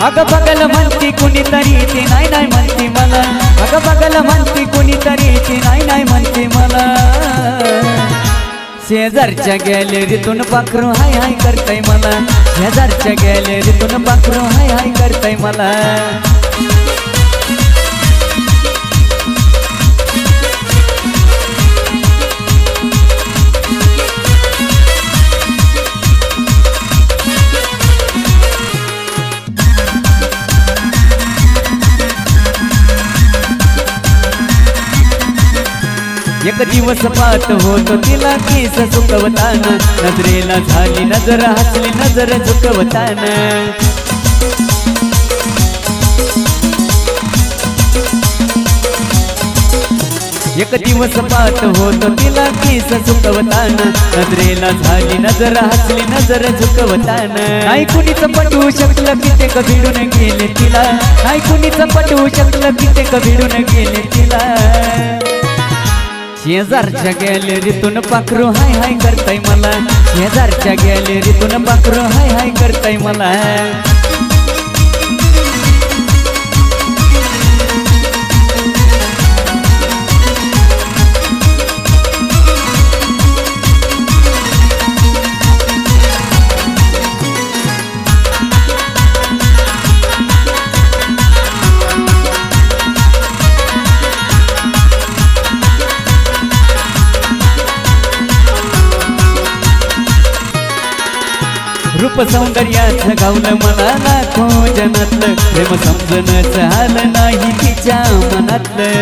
अग बगल म्हणती कुणीतरी ती नाही नाही म्हणती मला, अग बगल म्हणती कुणीतरी ती नाही नाही म्हणती मला। शेजारच्या गॅलरीतून पाखरू हाय हाय करतय मला, शेजारच्या गॅलरीतून पाखरू हाय हाय करतय मला। एक दिवस पाहत होतो तिला केस सुकवताना, नजरेला झाली नजर हसली नजर झुकवताना। एक दिवस पाहत होतो तिला केस सुकवताना, नजरेला झाली नजर हसली नजर झुकवताना। नाही कुणीच पटवू शकलं की ते भिडून गेले तिला, नाही कुणीच पटवू शकलं की ते भिडून गेले तिला। शेजारच्या गॅलरीतून पाखरू हाय हाय करतय मला, शेजारच्या गॅलरीतून पाखरू हाय हाय करतय मला। रूप सौंदर्याचं गावलं मला लाखो जनातलं, प्रेम समजणच आलं नाही तिच्या मनातलं।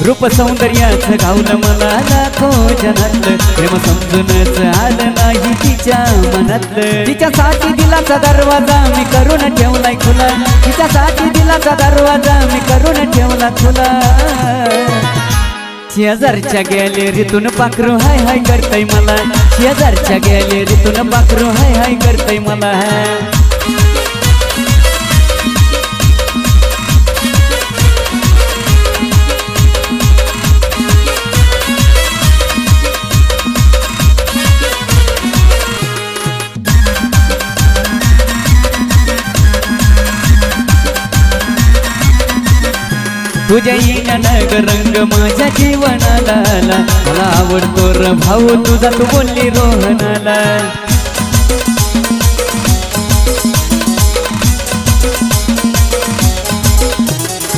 रूप सौंदर्याचं गावलं मला लाखो जनातलं, प्रेम समजणच आलं नाही तिच्या मनातलं। तिच्यासाठी दिलाचा दरवाजा मी करून ठेवलाय खुला, तिच्यासाठी दिलाचा दरवाजा मी करून ठेवला खुला। शेजारच्या गॅलरीतून पाखरू हाय हाय करतय मला, शेजारच्या गॅलरीतून पाखरू हाय हाय करतय मला। तुझ्या येण्यानं रंग माझ्या जीवनाला आला, मला आवडतो र भाऊ तुझा तू बोलली रोहनाला।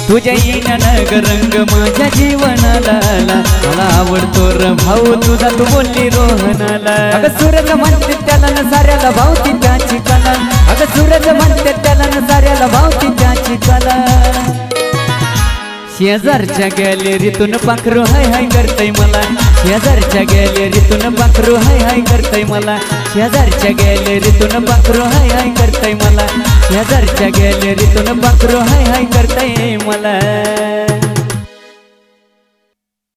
तुझ्या येण्यानं रंग माझ्या जीवनाला आला, मला आवडतो र भाऊ तुझा तू बोलली रोहनाला। अग सूरज म्हणते त्याला न साऱ्याला भावती त्याची कला, अग सूरज म्हणते त्याला न साऱ्याला भावती त्याची कला। शेजारच्या गॅलरीतून पाखरू हाय हाय करतय मला, शेजारच्या गॅलरीतून पाखरू हाय हाय करतय मला, शेजारच्या गॅलरीतून पाखरू हाय हाय करतय मला, शेजारच्या गॅलरीतून पाखरू हाय हाय करतय मला।